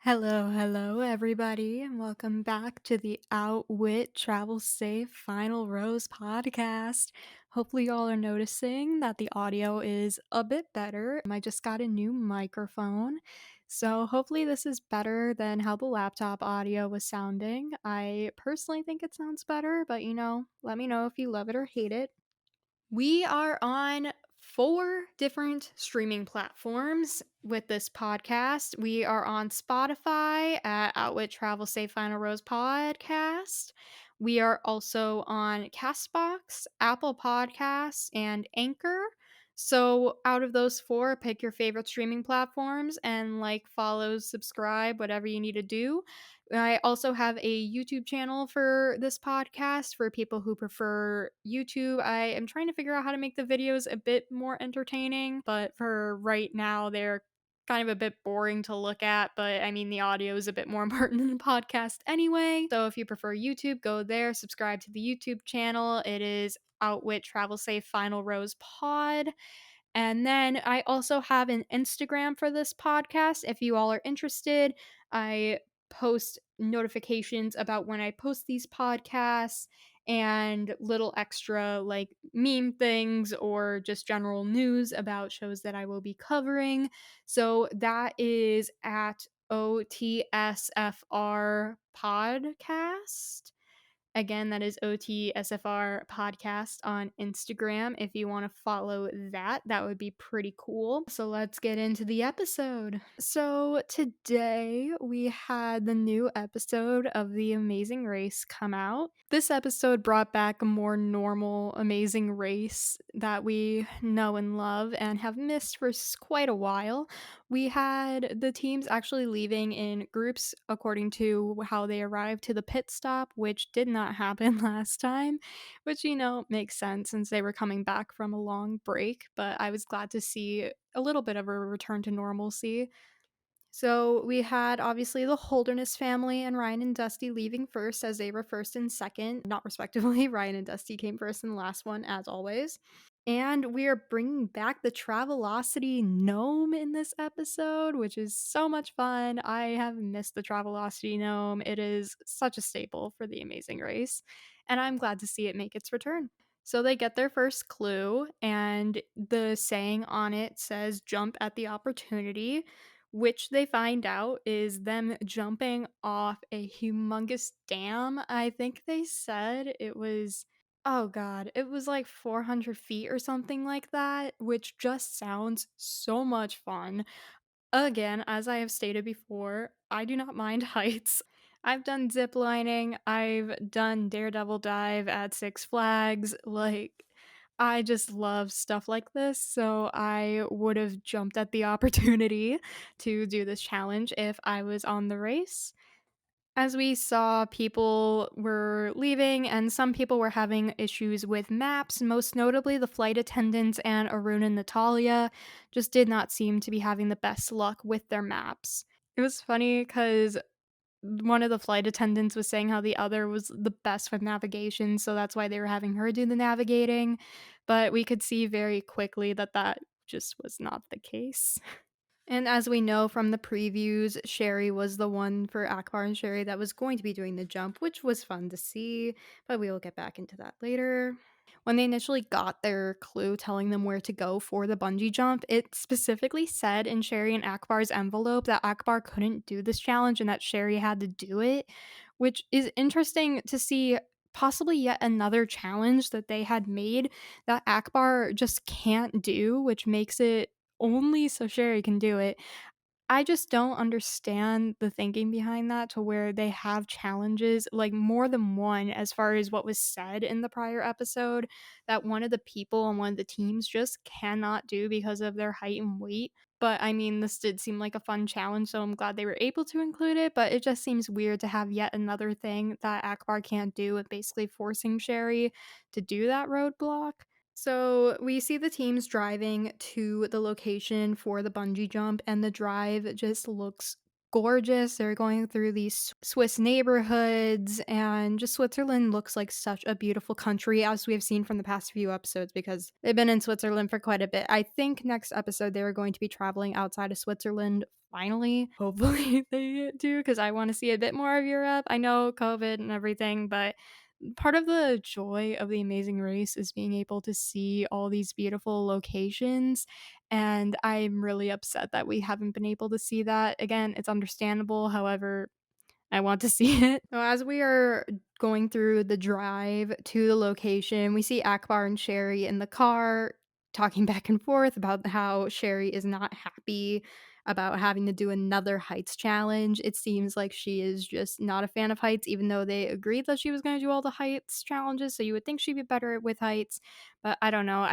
Hello, everybody, and welcome back to the Outwit Travel Safe Final Rose podcast. Hopefully, y'all are noticing that the audio is a bit better. I just got a new microphone, so hopefully, this is better than how the laptop audio was sounding. I personally think it sounds better, but let me know if you love it or hate it. We are on 4 different streaming platforms with this podcast. We are on Spotify at Outwit Travel Safe Final Rose Podcast. We are also on Castbox, Apple Podcasts, and Anchor. So, out of those 4, pick your favorite streaming platforms and follow, subscribe, whatever you need to do. I also have a YouTube channel for this podcast for people who prefer YouTube. I am trying to figure out how to make the videos a bit more entertaining, but for right now, they're kind of a bit boring to look at. But I mean, the audio is a bit more important than the podcast anyway. So if you prefer YouTube, go there, subscribe to the YouTube channel. It is Outwit Travel Safe Final Rose Pod. And then I also have an Instagram for this podcast. If you all are interested, I post notifications about when I post these podcasts and little extra meme things or just general news about shows that I will be covering. So that is at OTSFR Podcast. Again, that is OTSFR Podcast on Instagram. If you want to follow that, that would be pretty cool. So let's get into the episode. So today we had the new episode of The Amazing Race come out. This episode brought back a more normal Amazing Race that we know and love and have missed for quite a while. We had the teams actually leaving in groups according to how they arrived to the pit stop, which did not happen last time, which, makes sense since they were coming back from a long break. But I was glad to see a little bit of a return to normalcy. So we had obviously the Holderness family and Ryan and Dusty leaving first as they were first and second, not respectively. Ryan and Dusty came first in the last one, as always. And we are bringing back the Travelocity gnome in this episode, which is so much fun. I have missed the Travelocity gnome. It is such a staple for the Amazing Race, and I'm glad to see it make its return. So they get their first clue, and the saying on it says, "Jump at the opportunity," which they find out is them jumping off a humongous dam. I think they said it was, oh god, it was like 400 feet or something like that, which just sounds so much fun. Again, as I have stated before, I do not mind heights. I've done zip lining, I've done daredevil dive at Six Flags. I just love stuff like this, so I would have jumped at the opportunity to do this challenge if I was on the race. As we saw, people were leaving, and some people were having issues with maps, most notably the flight attendants and Arun and Natalia just did not seem to be having the best luck with their maps. It was funny because one of the flight attendants was saying how the other was the best with navigation, so that's why they were having her do the navigating, but we could see very quickly that that just was not the case. And as we know from the previews, Sherry was the one for Akbar and Sherry that was going to be doing the jump, which was fun to see, but we will get back into that later. When they initially got their clue telling them where to go for the bungee jump, it specifically said in Sherry and Akbar's envelope that Akbar couldn't do this challenge and that Sherry had to do it, which is interesting to see possibly yet another challenge that they had made that Akbar just can't do, which makes it only so Sherry can do it. I just don't understand the thinking behind that to where they have challenges, like more than one, as far as what was said in the prior episode, that one of the people on one of the teams just cannot do because of their height and weight. But I mean, this did seem like a fun challenge, so I'm glad they were able to include it. But it just seems weird to have yet another thing that Akbar can't do with basically forcing Sherry to do that roadblock. So we see the teams driving to the location for the bungee jump, and the drive just looks gorgeous. They're going through these Swiss neighborhoods, and just Switzerland looks like such a beautiful country, as we have seen from the past few episodes, because they've been in Switzerland for quite a bit. I think next episode they are going to be traveling outside of Switzerland. Finally, hopefully they do, because I want to see a bit more of Europe. I know COVID and everything, but part of the joy of the Amazing Race is being able to see all these beautiful locations, and I'm really upset that we haven't been able to see that. Again, it's understandable, however, I want to see it. So as we are going through the drive to the location, we see Akbar and Sherry in the car talking back and forth about how Sherry is not happy about having to do another heights challenge. It seems like she is just not a fan of heights, even though they agreed that she was going to do all the heights challenges. So you would think she'd be better with heights, but I don't know.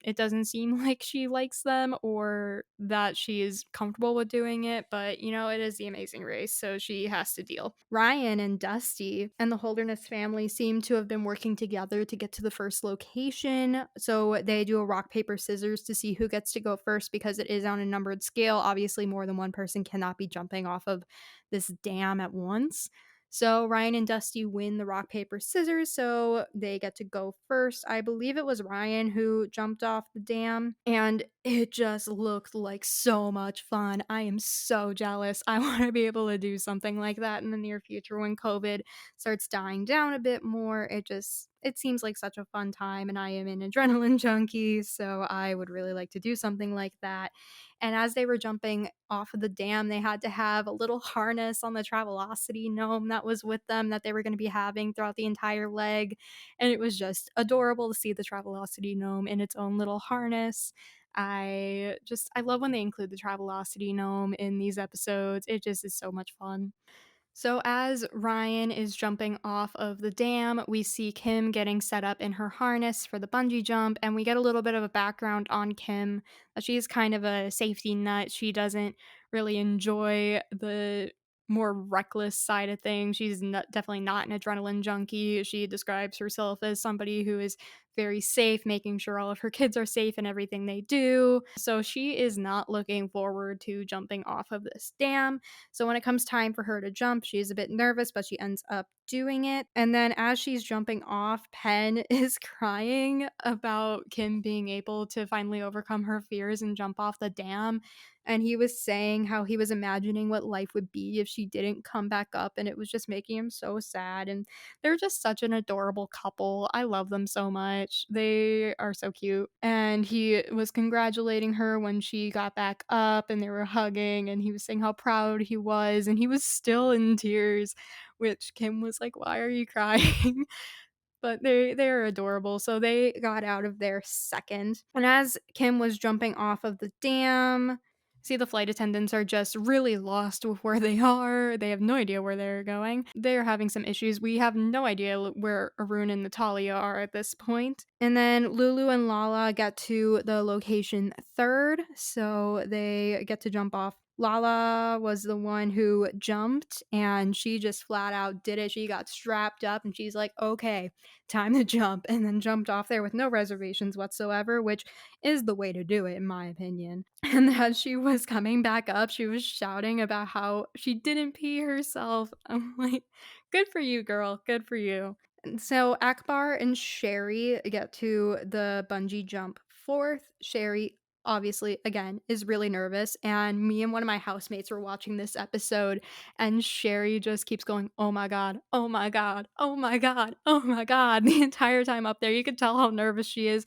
It doesn't seem like she likes them or that she is comfortable with doing it, but it is the Amazing Race, so she has to deal. Ryan and Dusty and the Holderness family seem to have been working together to get to the first location. So they do a rock, paper, scissors to see who gets to go first, because it is on a numbered scale. Obviously, more than one person cannot be jumping off of this dam at once. So Ryan and Dusty win the rock, paper, scissors, so they get to go first. I believe it was Ryan who jumped off the dam, and it just looked like so much fun. I am so jealous. I want to be able to do something like that in the near future when COVID starts dying down a bit more. It seems like such a fun time, and I am an adrenaline junkie, so I would really like to do something like that. And as they were jumping off of the dam, they had to have a little harness on the Travelocity gnome that was with them that they were going to be having throughout the entire leg. And it was just adorable to see the Travelocity gnome in its own little harness. I love when they include the Travelocity gnome in these episodes. It just is so much fun. So, as Ryan is jumping off of the dam, we see Kim getting set up in her harness for the bungee jump, and we get a little bit of a background on Kim. She's kind of a safety nut. She doesn't really enjoy the more reckless side of things. She's definitely not an adrenaline junkie. She describes herself as somebody who is very safe, making sure all of her kids are safe in everything they do. So, she is not looking forward to jumping off of this dam. So when it comes time for her to jump, she's a bit nervous, but she ends up doing it. And then as she's jumping off, Penn is crying about Kim being able to finally overcome her fears and jump off the dam. And he was saying how he was imagining what life would be if she didn't come back up, and it was just making him so sad. And they're just such an adorable couple. I love them so much. They are so cute. And he was congratulating her when she got back up, and they were hugging, and he was saying how proud he was, and he was still in tears, which Kim was like, "Why are you crying?" But they're adorable. So they got out of there second. And as Kim was jumping off of the dam, see, the flight attendants are just really lost with where they are. They have no idea where they're going. They're having some issues. We have no idea where Arun and Natalia are at this point. And then Lulu and Lala get to the location third, so they get to jump off. Lala was the one who jumped, and she just flat out did it. She got strapped up, and she's like, okay, time to jump, and then jumped off there with no reservations whatsoever, which is the way to do it, in my opinion. And as she was coming back up, she was shouting about how she didn't pee herself. I'm like, good for you, girl. Good for you. And so Akbar and Sherry get to the bungee jump fourth. Sherry, obviously, again, is really nervous. And me and one of my housemates were watching this episode, and Sherry just keeps going, oh my God, oh my God, oh my God, oh my God, the entire time up there. You could tell how nervous she is.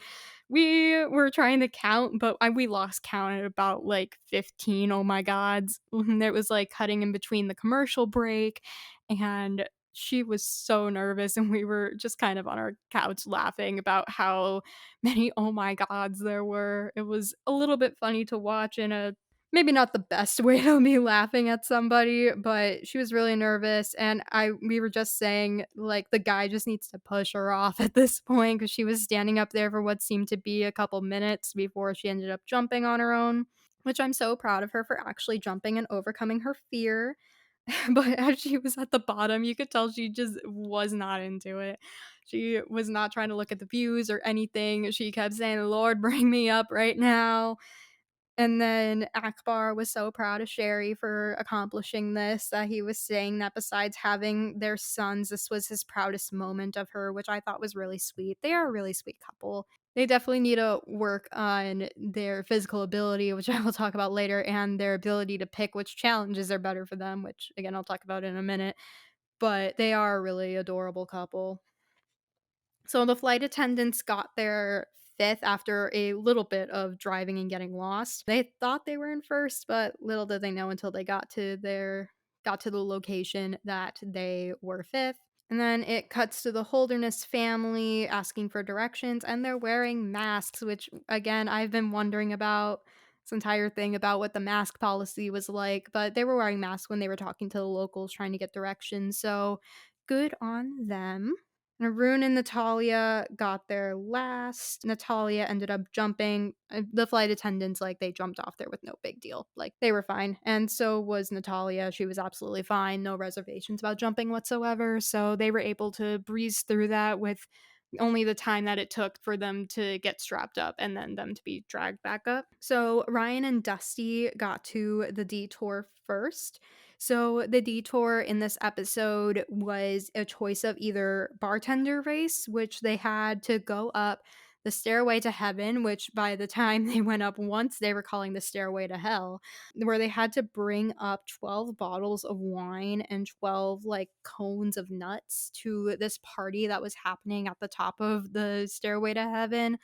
We were trying to count, but we lost count at about like 15 oh my gods. It was like cutting in between the commercial break, and she was so nervous, and we were just kind of on our couch laughing about how many oh my gods there were. It was a little bit funny to watch in a maybe not the best way to be laughing at somebody, but she was really nervous, and we were just saying like the guy just needs to push her off at this point, because she was standing up there for what seemed to be a couple minutes before she ended up jumping on her own, which I'm so proud of her for actually jumping and overcoming her fear. But as she was at the bottom, you could tell she just was not into it. She was not trying to look at the views or anything. She kept saying, Lord, bring me up right now. And then Akbar was so proud of Sherry for accomplishing this that he was saying that besides having their sons, this was his proudest moment of her, which I thought was really sweet. They are a really sweet couple. They definitely need to work on their physical ability, which I will talk about later, and their ability to pick which challenges are better for them, which again I'll talk about in a minute. But they are a really adorable couple. So the flight attendants got there fifth after a little bit of driving and getting lost. They thought they were in first, but little did they know until they got to the location that they were fifth. And then it cuts to the Holderness family asking for directions, and they're wearing masks, which again I've been wondering about this entire thing about what the mask policy was like, but they were wearing masks when they were talking to the locals trying to get directions. So good on them. Arun and Natalia got there last. Natalia ended up jumping. The flight attendants, like, they jumped off there with no big deal. Like, they were fine. And so was Natalia. She was absolutely fine. No reservations about jumping whatsoever. So they were able to breeze through that with only the time that it took for them to get strapped up and then them to be dragged back up. So Ryan and Dusty got to the detour first. So the detour in this episode was a choice of either Bartender Race, which they had to go up the Stairway to Heaven, which by the time they went up once, they were calling the Stairway to Hell, where they had to bring up 12 bottles of wine and 12 like cones of nuts to this party that was happening at the top of the Stairway to Heaven,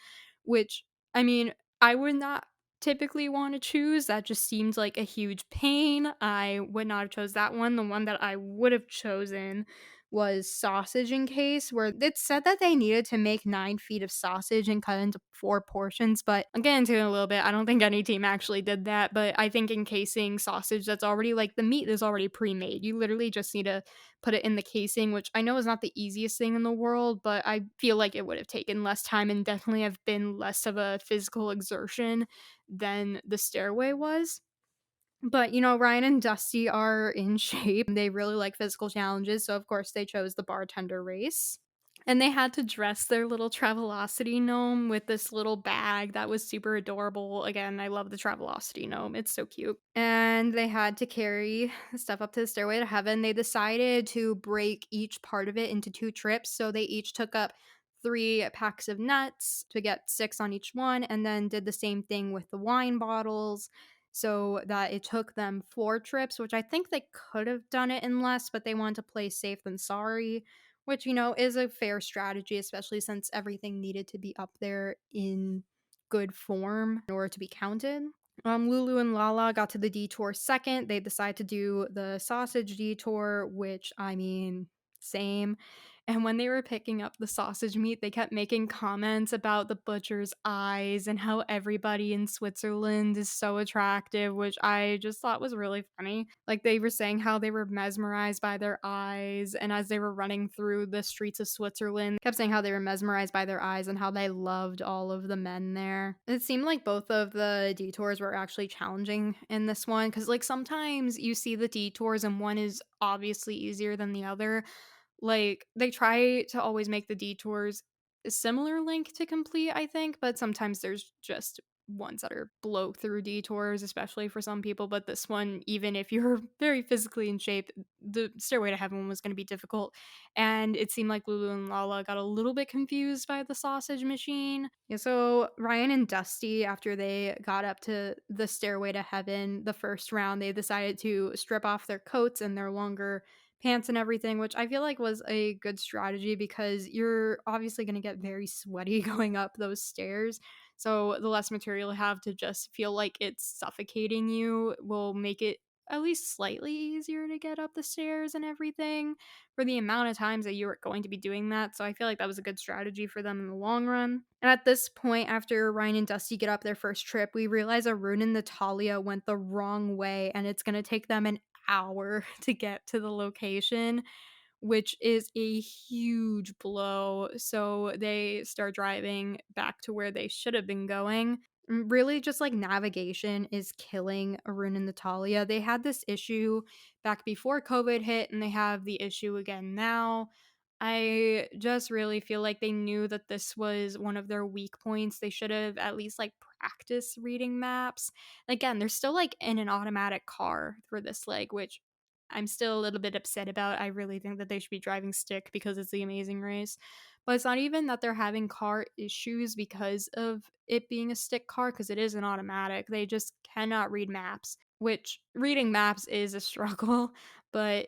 which, I mean, I would not typically want to choose. That just seemed like a huge pain. I would not have chose that one. The one that I would have chosen was sausage encase, where it said that they needed to make 9 feet of sausage and cut into 4 portions. But I'll get into it in a little bit. I don't think any team actually did that, but I think encasing sausage that's already like the meat is already pre-made. You literally just need to put it in the casing, which I know is not the easiest thing in the world, but I feel like it would have taken less time and definitely have been less of a physical exertion than the stairway was. But, Ryan and Dusty are in shape. They really like physical challenges, so of course they chose the bartender race. And they had to dress their little Travelocity gnome with this little bag that was super adorable. Again, I love the Travelocity gnome. It's so cute. And they had to carry stuff up to the Stairway to Heaven. They decided to break each part of it into 2 trips. So they each took up 3 packs of nuts to get 6 on each one, and then did the same thing with the wine bottles so that it took them 4 trips, which I think they could have done it in less, but they wanted to play safe than sorry, which, is a fair strategy, especially since everything needed to be up there in good form in order to be counted. Lulu and Lala got to the detour second. They decided to do the sausage detour, which, I mean, same. And when they were picking up the sausage meat, they kept making comments about the butcher's eyes and how everybody in Switzerland is so attractive, which I just thought was really funny. Like, they were saying how they were mesmerized by their eyes, and as they were running through the streets of Switzerland, kept saying how they were mesmerized by their eyes and how they loved all of the men there. It seemed like both of the detours were actually challenging in this one, because like sometimes you see the detours and one is obviously easier than the other. Like, they try to always make the detours a similar length to complete, I think, but sometimes there's just ones that are blow through detours, especially for some people. But this one, even if you're very physically in shape, the Stairway to Heaven was going to be difficult. And it seemed like Lulu and Lala got a little bit confused by the sausage machine. Yeah, so Ryan and Dusty, after they got up to the Stairway to Heaven the first round, they decided to strip off their coats and their longer pants and everything, which I feel like was a good strategy because you're obviously going to get very sweaty going up those stairs. So the less material you have to just feel like it's suffocating you will make it at least slightly easier to get up the stairs and everything for the amount of times that you are going to be doing that. So I feel like that was a good strategy for them in the long run. And at this point, after Ryan and Dusty get up their first trip, we realize Arun and Natalia went the wrong way, and it's going to take them an hour to get to the location, which is a huge blow. So they start driving back to where they should have been going. Really, just like navigation is killing Arun and Natalia. They had this issue back before COVID hit, and they have the issue again now. I just really feel like they knew that this was one of their weak points. They should have at least like practiced reading maps. Again, they're still like in an automatic car for this leg, which I'm still a little bit upset about. I really think that they should be driving stick because it's the Amazing Race. But it's not even that they're having car issues because of it being a stick car, because it is an automatic. They just cannot read maps, which reading maps is a struggle, but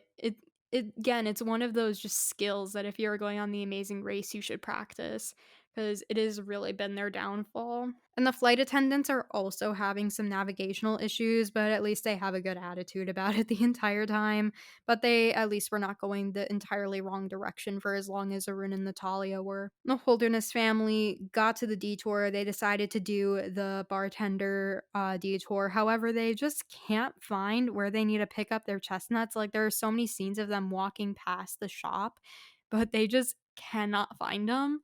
again, it's one of those just skills that if you're going on the Amazing Race, you should practice because it has really been their downfall. And the flight attendants are also having some navigational issues, but at least they have a good attitude about it the entire time. But they at least were not going the entirely wrong direction for as long as Arun and Natalia were. The Holderness family got to the detour. They decided to do the bartender detour. However, they just can't find where they need to pick up their chestnuts. Like, there are so many scenes of them walking past the shop, but they just cannot find them.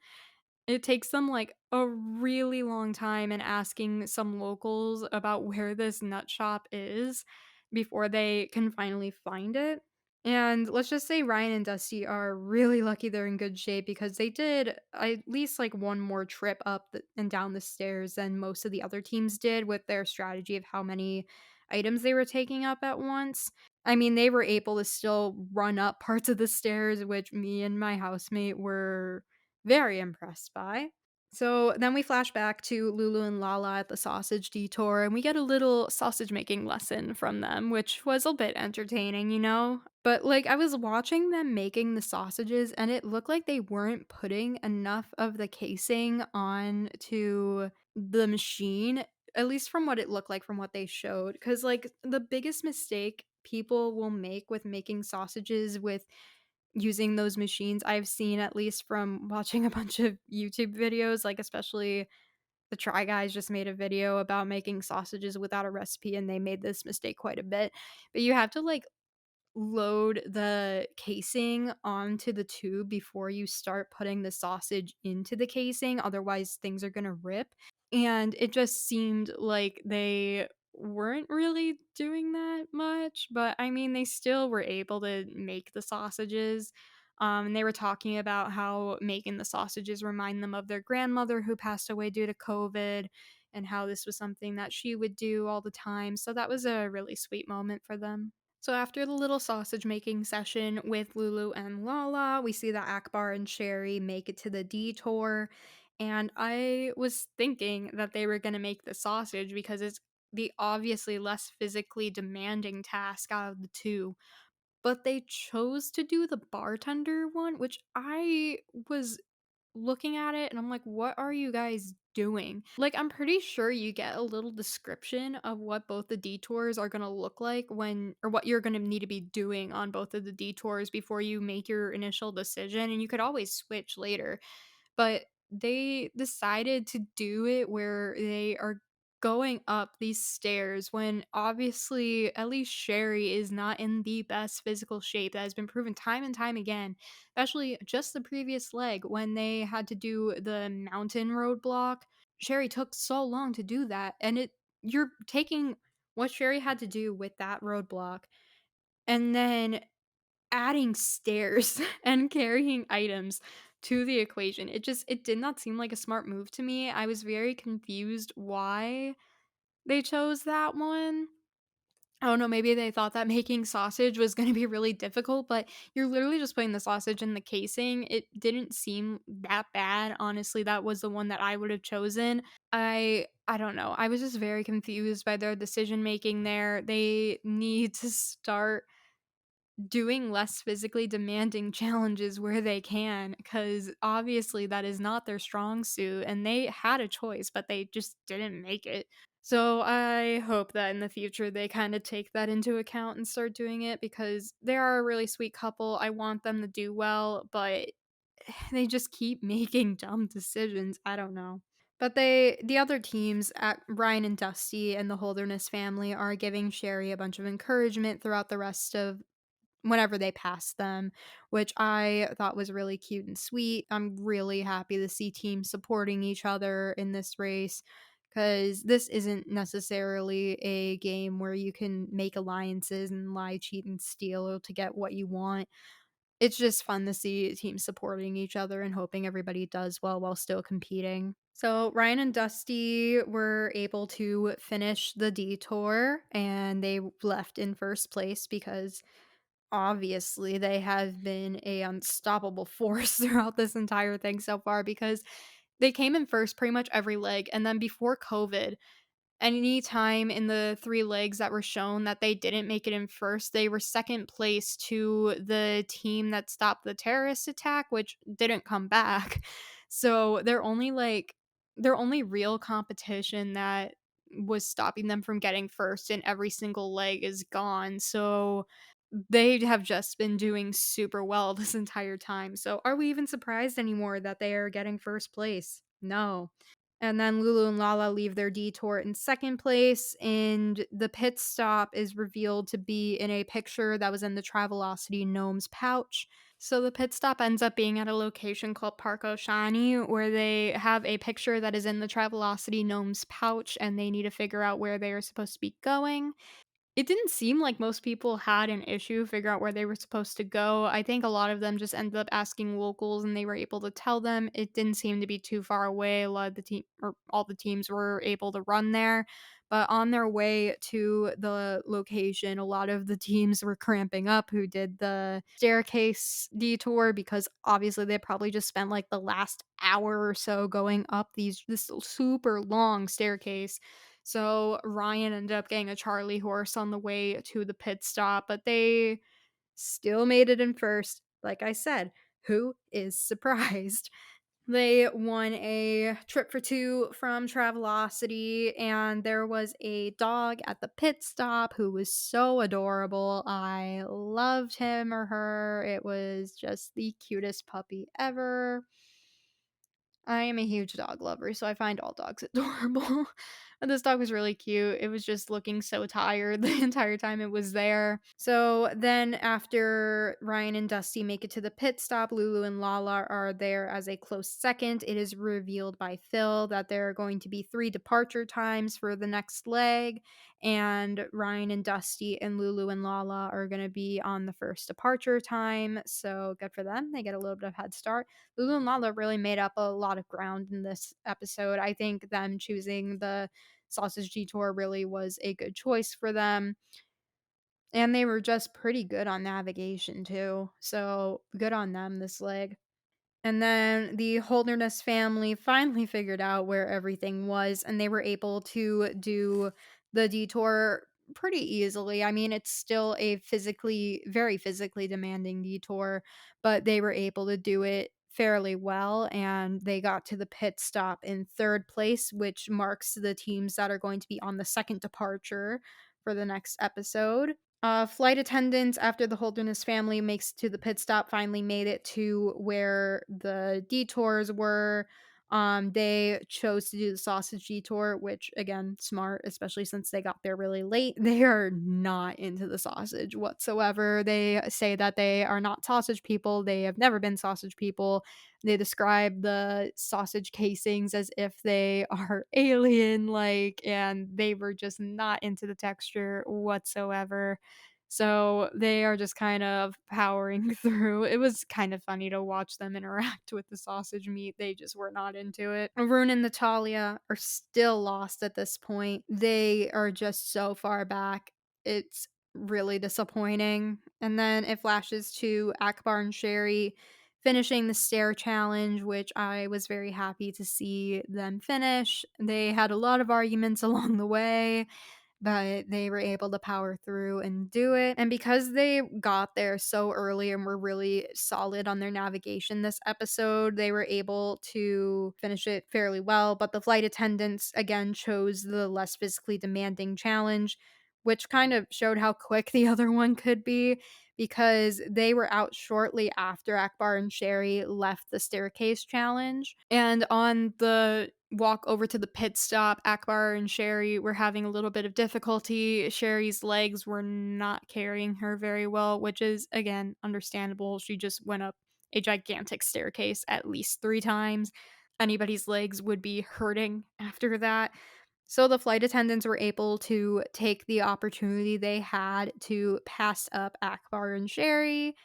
It takes them, like, a really long time and asking some locals about where this nut shop is before they can finally find it. And let's just say Ryan and Dusty are really lucky they're in good shape because they did at least, like, one more trip up and down the stairs than most of the other teams did with their strategy of how many items they were taking up at once. I mean, they were able to still run up parts of the stairs, which me and my housemate were very impressed by. So then we flash back to Lulu and Lala at the sausage detour, and we get a little sausage making lesson from them, which was a bit entertaining, you know? But like, I was watching them making the sausages, and it looked like they weren't putting enough of the casing on to the machine, at least from what it looked like from what they showed. Because, like, the biggest mistake people will make with making sausages with using those machines, I've seen at least from watching a bunch of YouTube videos, like, especially the Try Guys just made a video about making sausages without a recipe, and they made this mistake quite a bit. But you have to, like, load the casing onto the tube before you start putting the sausage into the casing, otherwise things are gonna rip. And it just seemed like they weren't really doing that much, but I mean, they still were able to make the sausages. And they were talking about how making the sausages remind them of their grandmother who passed away due to COVID, and how this was something that she would do all the time. So that was a really sweet moment for them. So after the little sausage making session with Lulu and Lala, we see that Akbar and Sherry make it to the detour. And I was thinking that they were going to make the sausage because it's the obviously less physically demanding task out of the two. But they chose to do the bartender one, which I was looking at it and I'm like, what are you guys doing? Like, I'm pretty sure you get a little description of what both the detours are going to look like when, or what you're going to need to be doing on both of the detours before you make your initial decision. And you could always switch later. But they decided to do it where they are going up these stairs when obviously at least Sherry is not in the best physical shape. That has been proven time and time again, especially just the previous leg when they had to do the mountain roadblock. Sherry took so long to do that, and you're taking what Sherry had to do with that roadblock and then adding stairs and carrying items to the equation. It did not seem like a smart move to me. I was very confused why they chose that one. I don't know, maybe they thought that making sausage was going to be really difficult, but you're literally just putting the sausage in the casing. It didn't seem that bad. Honestly, that was the one that I would have chosen. I don't know. I was just very confused by their decision making there. They need to start doing less physically demanding challenges where they can, because obviously that is not their strong suit, and they had a choice but they just didn't make it. So I hope that in the future they kind of take that into account and start doing it, because they are a really sweet couple. I want them to do well, but they just keep making dumb decisions. I don't know. But the other teams at Ryan and Dusty and the Holderness family are giving Sherry a bunch of encouragement throughout the rest of whenever they pass them, which I thought was really cute and sweet. I'm really happy to see teams supporting each other in this race, because this isn't necessarily a game where you can make alliances and lie, cheat, and steal to get what you want. it's just fun to see teams supporting each other and hoping everybody does well while still competing. So Ryan and Dusty were able to finish the detour and they left in first place because obviously they have been a unstoppable force throughout this entire thing so far because they came in first pretty much every leg, and then before COVID, any time in the 3 legs that were shown that they didn't make it in first, they were second place to the team that stopped the terrorist attack, which didn't come back. So, their only real competition that was stopping them from getting first in every single leg is gone. So, they have just been doing super well this entire time. So, are we even surprised anymore that they are getting first place? No. And then Lulu and Lala leave their detour in second place, and the pit stop is revealed to be in a picture that was in the Travelocity gnome's pouch. So the pit stop ends up being at a location called Park Oshani, where they have a picture that is in the Travelocity gnome's pouch, and they need to figure out where they are supposed to be going. It didn't seem like most people had an issue figure out where they were supposed to go. I think a lot of them just ended up asking locals and they were able to tell them. It didn't seem to be too far away. A lot of the team or all the teams were able to run there. But on their way to the location, a lot of the teams were cramping up who did the staircase detour because obviously they probably just spent like the last hour or so going up this super long staircase. So Ryan ended up getting a Charlie horse on the way to the pit stop, but they still made it in first. Like I said, who is surprised? They won a trip for two from Travelocity, and there was a dog at the pit stop who was so adorable. I loved him or her. It was just the cutest puppy ever. I am a huge dog lover, so I find all dogs adorable. And this dog was really cute. It was just looking so tired the entire time it was there. So then, after Ryan and Dusty make it to the pit stop, Lulu and Lala are there as a close second. It is revealed by Phil that there are going to be 3 departure times for the next leg, and Ryan and Dusty and Lulu and Lala are going to be on the first departure time. So good for them. They get a little bit of head start. Lulu and Lala really made up a lot of ground in this episode. I think them choosing the sausage detour really was a good choice for them. And they were just pretty good on navigation too. So good on them this leg. And then the Holderness family finally figured out where everything was, and they were able to do the detour pretty easily. I mean, it's still a very physically demanding detour, but they were able to do it fairly well, and they got to the pit stop in third place, which marks the teams that are going to be on the second departure for the next episode. Flight attendants, after the Holderness family makes to the pit stop, finally made it to where the detours were. They chose to do the sausage detour, which again, smart, especially since they got there really late. They are not into the sausage whatsoever. They say that they are not sausage people. They have never been sausage people. They describe the sausage casings as if they are alien like, and they were just not into the texture whatsoever. So they are just kind of powering through. It was kind of funny to watch them interact with the sausage meat. They just were not into it. Arun and Natalia are still lost at this point. They are just so far back. It's really disappointing. And then it flashes to Akbar and Sherry finishing the stair challenge, which I was very happy to see them finish. They had a lot of arguments along the way, but they were able to power through and do it. And because they got there so early and were really solid on their navigation this episode, they were able to finish it fairly well. But the flight attendants again chose the less physically demanding challenge, which kind of showed how quick the other one could be because they were out shortly after Akbar and Sherry left the staircase challenge. And on the walk over to the pit stop, Akbar and Sherry were having a little bit of difficulty. Sherry's legs were not carrying her very well, which is, again, understandable. She just went up a gigantic staircase at least 3 times. Anybody's legs would be hurting after that. So the flight attendants were able to take the opportunity they had to pass up Akbar and Sherry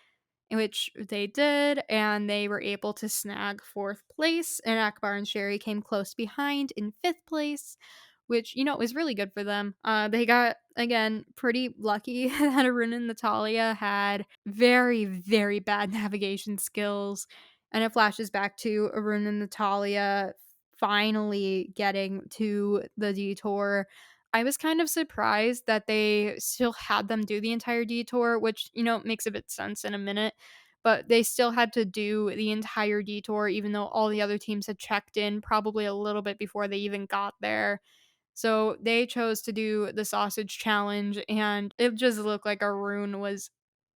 which they did, and they were able to snag 4th place, and Akbar and Sherry came close behind in 5th place, which, was really good for them. They got, again, pretty lucky that Arun and Natalia had very, very bad navigation skills, and it flashes back to Arun and Natalia finally getting to the detour. I was kind of surprised that they still had them do the entire detour, which, makes a bit sense in a minute. But they still had to do the entire detour, even though all the other teams had checked in probably a little bit before they even got there. So they chose to do the sausage challenge, and it just looked like Arun was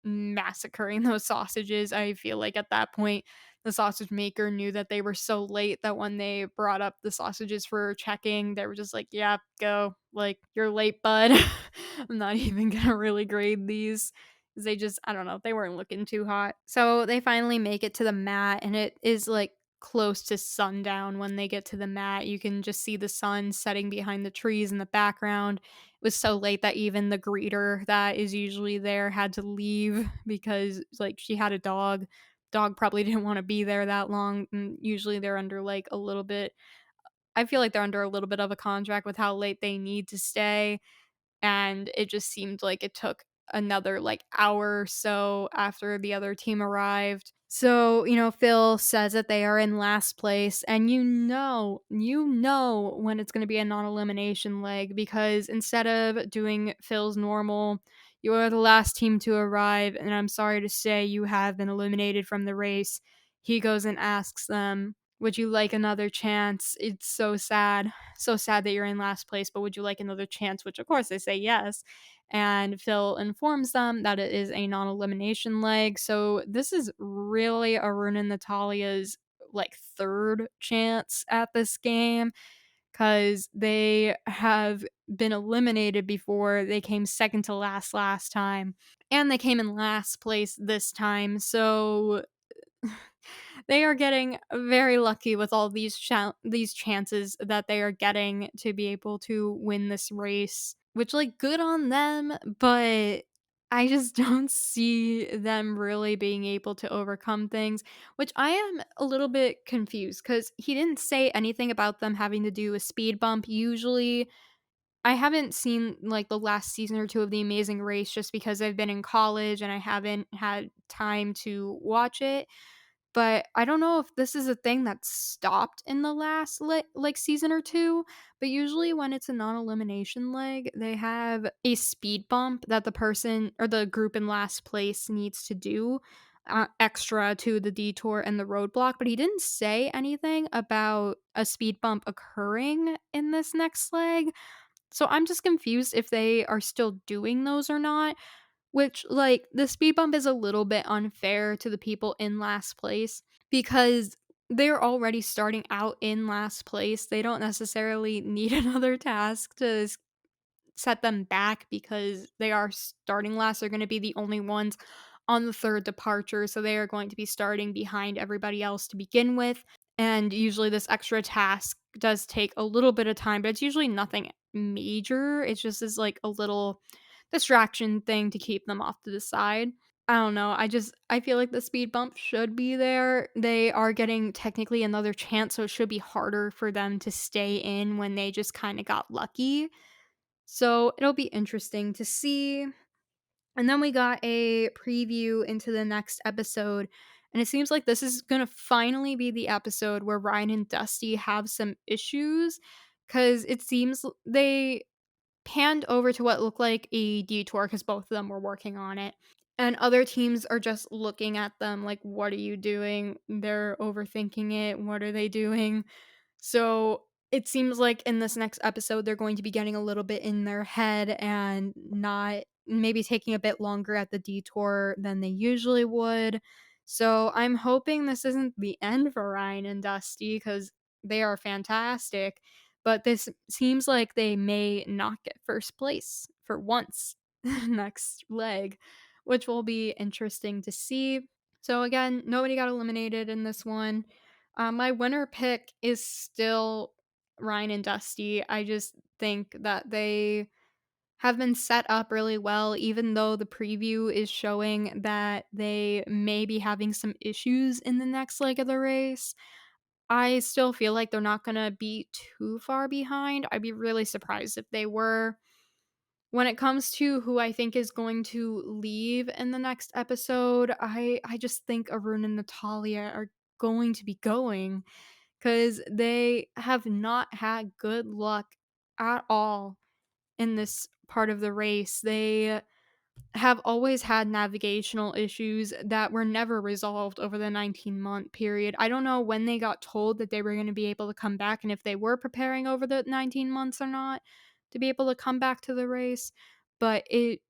massacring those sausages. I feel like at that point, the sausage maker knew that they were so late that when they brought up the sausages for checking, they were just like, yeah, go. Like, you're late, bud. I'm not even gonna really grade these. 'Cause they just, I don't know, they weren't looking too hot. So they finally make it to the mat, and it is like close to sundown when they get to the mat. You can just see the sun setting behind the trees in the background. It was so late that even the greeter that is usually there had to leave because like she had a dog. Dog probably didn't want to be there that long. And usually they're under like a little bit, I feel like they're under a little bit of a contract with how late they need to stay, and it just seemed like it took another like hour or so after the other team arrived. So, Phil says that they are in last place, and when it's going to be a non-elimination leg, because instead of doing Phil's normal, you are the last team to arrive, and I'm sorry to say you have been eliminated from the race. He goes and asks them, would you like another chance? It's so sad. So sad that you're in last place, but would you like another chance? Which, of course, they say yes. And Phil informs them that it is a non elimination leg. So this is really Arun and Natalia's like third chance at this game because they have been eliminated before. They came second to last time, and they came in last place this time. So they are getting very lucky with all these chances that they are getting to be able to win this race, which like good on them, but I just don't see them really being able to overcome things, which I am a little bit confused cuz he didn't say anything about them having to do a speed bump. Usually I haven't seen like the last season or two of The Amazing Race just because I've been in college and I haven't had time to watch it, but I don't know if this is a thing that stopped in the last like season or two, but usually when it's a non-elimination leg, they have a speed bump that the person or the group in last place needs to do extra to the detour and the roadblock, but he didn't say anything about a speed bump occurring in this next leg. So I'm just confused if they are still doing those or not, which, like, the speed bump is a little bit unfair to the people in last place because they're already starting out in last place. They don't necessarily need another task to set them back because they are starting last. They're going to be the only ones on the third departure, so they are going to be starting behind everybody else to begin with. And usually, this extra task does take a little bit of time, but it's usually nothing major. It's just as like a little distraction thing to keep them off to the side. I don't know. I feel like the speed bump should be there. They are getting technically another chance, so it should be harder for them to stay in when they just kind of got lucky. So it'll be interesting to see. And then we got a preview into the next episode. And it seems like this is going to finally be the episode where Ryan and Dusty have some issues. Because it seems they panned over to what looked like a detour because both of them were working on it. And other teams are just looking at them like, what are you doing? They're overthinking it. What are they doing? So it seems like in this next episode, they're going to be getting a little bit in their head and not maybe taking a bit longer at the detour than they usually would. So I'm hoping this isn't the end for Ryan and Dusty because they are fantastic. But this seems like they may not get first place for once next leg, which will be interesting to see. So again, nobody got eliminated in this one. My winner pick is still Ryan and Dusty. I just think that they have been set up really well, even though the preview is showing that they may be having some issues in the next leg of the race. I still feel like they're not gonna be too far behind. I'd be really surprised if they were. When it comes to who I think is going to leave in the next episode, I just think Arun and Natalia are going to be going because they have not had good luck at all in this part of the race. They have always had navigational issues that were never resolved over the 19-month period. I don't know when they got told that they were going to be able to come back and if they were preparing over the 19 months or not to be able to come back to the race, but it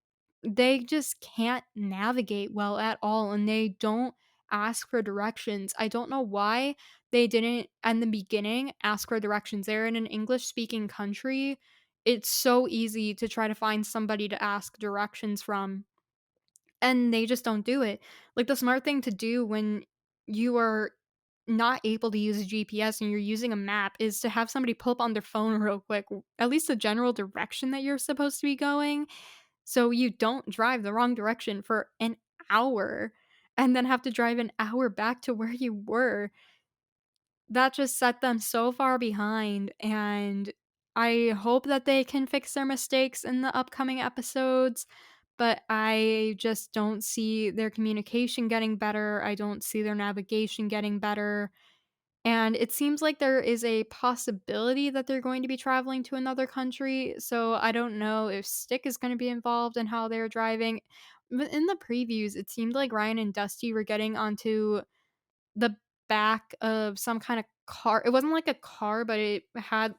they just can't navigate well at all and they don't ask for directions. I don't know why they didn't in the beginning ask for directions. They're in an English speaking country. It's so easy to try to find somebody to ask directions from, and they just don't do it. Like, the smart thing to do when you are not able to use a GPS and you're using a map is to have somebody pull up on their phone real quick, at least the general direction that you're supposed to be going, so you don't drive the wrong direction for an hour and then have to drive an hour back to where you were. That just set them so far behind, and I hope that they can fix their mistakes in the upcoming episodes, but I just don't see their communication getting better. I don't see their navigation getting better. And it seems like there is a possibility that they're going to be traveling to another country. So I don't know if Stick is going to be involved in how they're driving. But in the previews, it seemed like Ryan and Dusty were getting onto the back of some kind of car. It wasn't like a car, but it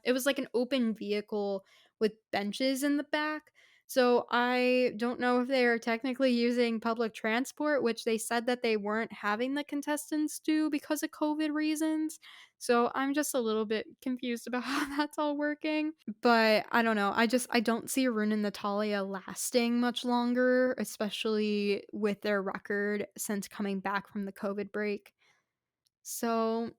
was like an open vehicle with benches in the back. So I don't know if they are technically using public transport, which they said that they weren't having the contestants do because of COVID reasons. So I'm just a little bit confused about how that's all working. But I don't know. I don't see Arun and Natalia lasting much longer, especially with their record since coming back from the COVID break. So,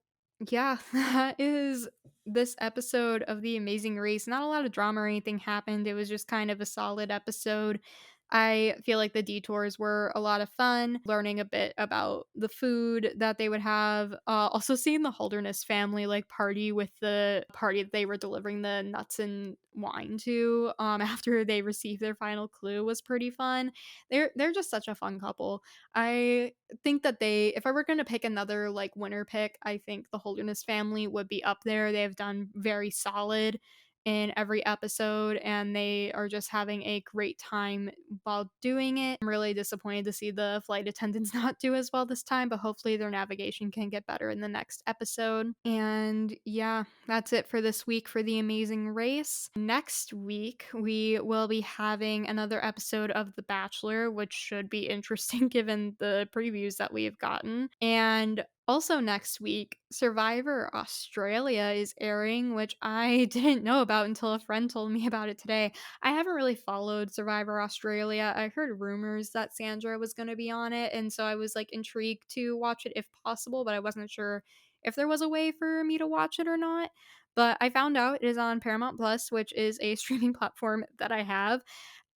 yeah, that is this episode of The Amazing Race. Not a lot of drama or anything happened. It was just kind of a solid episode. I feel like the detours were a lot of fun, learning a bit about the food that they would have. Also, seeing the Holderness family like party with the party that they were delivering the nuts and wine to after they received their final clue was pretty fun. They're just such a fun couple. I think that they if I were going to pick another like winner pick, I think the Holderness family would be up there. They have done very solid in every episode and they are just having a great time while doing it. I'm really disappointed to see the flight attendants not do as well this time, but hopefully their navigation can get better in the next episode. And yeah, that's it for this week for The Amazing Race. Next week, we will be having another episode of The Bachelor, which should be interesting given the previews that we've gotten. And also next week, Survivor Australia is airing, which I didn't know about until a friend told me about it today. I haven't really followed Survivor Australia. I heard rumors that Sandra was going to be on it, and so I was like intrigued to watch it if possible, but I wasn't sure if there was a way for me to watch it or not. But I found out it is on Paramount Plus, which is a streaming platform that I have,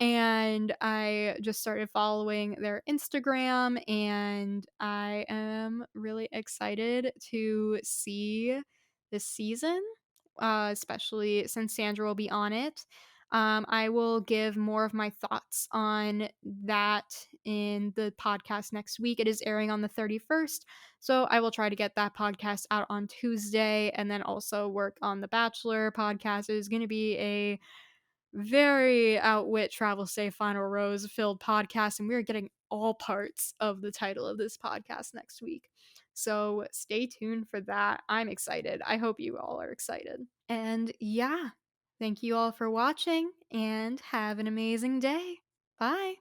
and I just started following their Instagram, and I am really excited to see this season, especially since Sandra will be on it. I will give more of my thoughts on that in the podcast next week. It is airing on the 31st, so I will try to get that podcast out on Tuesday and then also work on the Bachelor podcast. It is going to be a very outwit travel safe final rose filled podcast, and we're getting all parts of the title of this podcast next week, so stay tuned for that. I'm excited. I hope you all are excited. And yeah, thank you all for watching and have an amazing day. Bye.